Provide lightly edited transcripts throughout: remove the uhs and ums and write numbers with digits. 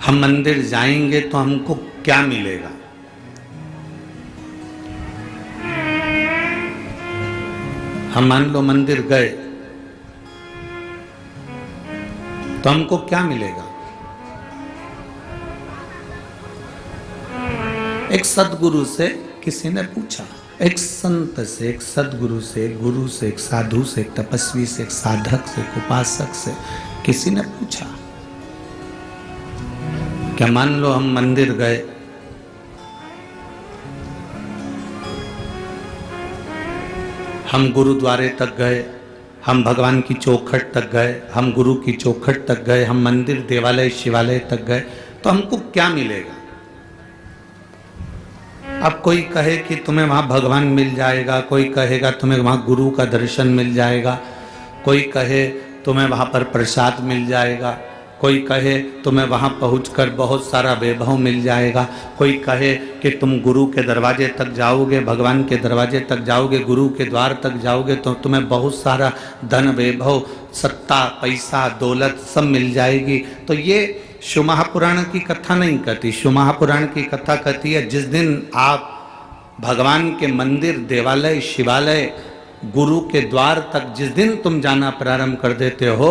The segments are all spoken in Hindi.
हम मंदिर जाएंगे तो हमको क्या मिलेगा? हम मान लो मंदिर गए तो हमको क्या मिलेगा? एक सदगुरु से किसी ने पूछा, एक संत से, एक सदगुरु से, एक गुरु से, एक साधु से, एक तपस्वी से, एक साधक से, एक उपासक से किसी ने पूछा, क्या मान लो हम मंदिर गए, हम गुरुद्वारे तक गए, हम भगवान की चौखट तक गए, हम गुरु की चौखट तक गए, हम मंदिर देवालय शिवालय तक गए, तो हमको क्या मिलेगा? अब कोई कहे कि तुम्हें वहाँ भगवान मिल जाएगा, कोई कहेगा तुम्हें वहाँ गुरु का दर्शन मिल जाएगा, कोई कहे तुम्हें वहाँ पर प्रसाद मिल जाएगा, कोई कहे तुम्हें वहाँ पहुंचकर बहुत सारा वैभव मिल जाएगा, कोई कहे कि तुम गुरु के दरवाजे तक जाओगे, भगवान के दरवाजे तक जाओगे, गुरु के द्वार तक जाओगे तो तुम्हें बहुत सारा धन वैभव, सत्ता, पैसा, दौलत सब मिल जाएगी। तो ये शिव महापुराण की कथा नहीं कहती। शिव महापुराण की कथा कहती है जिस दिन आप भगवान के मंदिर, देवालय, शिवालय, गुरु के द्वार तक जिस दिन तुम जाना प्रारंभ कर देते हो,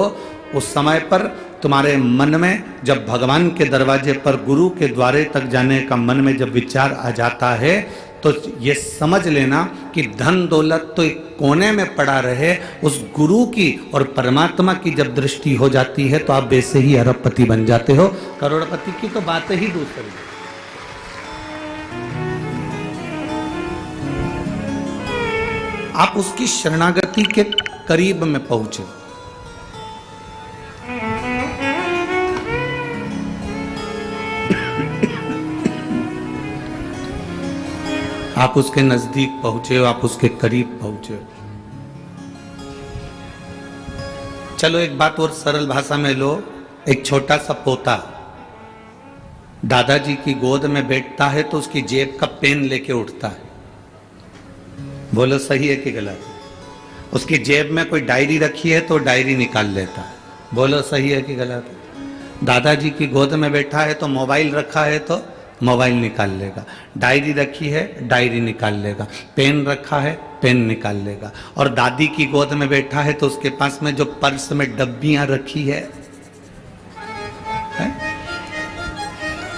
उस समय पर तुम्हारे मन में जब भगवान के दरवाजे पर, गुरु के द्वारे तक जाने का मन में जब विचार आ जाता है तो ये समझ लेना कि धन दौलत तो एक कोने में पड़ा रहे, उस गुरु की और परमात्मा की जब दृष्टि हो जाती है तो आप वैसे ही अरबपति बन जाते हो। करोड़पति की तो बात ही दूसरी। आप उसकी शरणागति के करीब में पहुंचे। आप उसके नजदीक पहुंचे हो, आप उसके करीब पहुंचे हो। चलो एक बात और सरल भाषा में लो। एक छोटा सा पोता दादाजी की गोद में बैठता है तो उसकी जेब का पेन लेके उठता है। बोलो सही है कि गलत? उसकी जेब में कोई डायरी रखी है तो डायरी निकाल लेता है। बोलो सही है कि गलत? दादाजी की गोद में बैठा है तो मोबाइल रखा है तो मोबाइल निकाल लेगा, डायरी रखी है डायरी निकाल लेगा, पेन रखा है पेन निकाल लेगा। और दादी की गोद में बैठा है तो उसके पास में जो पर्स में डब्बियां रखी है,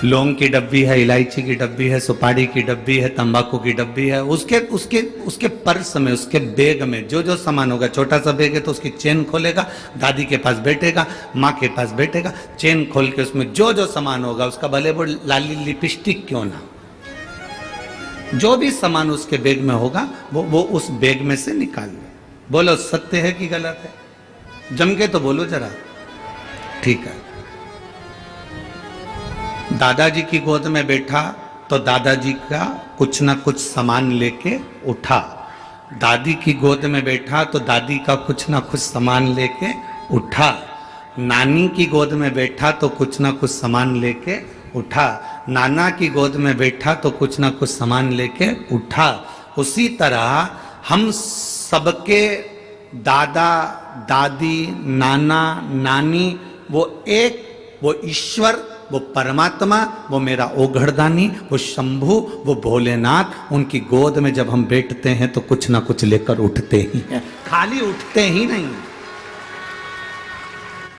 लौंग की डब्बी है, इलायची की डब्बी है, सुपारी की डब्बी है, तंबाकू की डब्बी है, उसके पर्स में, उसके बैग में जो जो सामान होगा, छोटा सा बैग है तो उसकी चेन खोलेगा, दादी के पास बैठेगा, माँ के पास बैठेगा, चेन खोल के उसमें जो जो सामान होगा, उसका भले वो लाली लिपस्टिक क्यों ना, जो भी सामान उसके बैग में होगा वो उस बैग में से निकाल ले। बोलो सत्य है कि गलत है? जम के तो बोलो जरा। ठीक है। दादाजी की गोद में बैठा तो दादाजी का कुछ ना कुछ सामान लेके उठा, दादी की गोद में बैठा तो दादी का कुछ ना कुछ सामान लेके उठा, नानी की गोद में बैठा तो कुछ ना कुछ सामान लेके उठा, नाना की गोद में बैठा तो कुछ ना कुछ सामान लेके उठा। उसी तरह हम सबके दादा, दादी, नाना, नानी, वो ईश्वर, वो परमात्मा, वो मेरा ओघड़दानी, वो शंभु, वो भोलेनाथ, उनकी गोद में जब हम बैठते हैं तो कुछ ना कुछ लेकर उठते ही हैं, खाली उठते ही नहीं।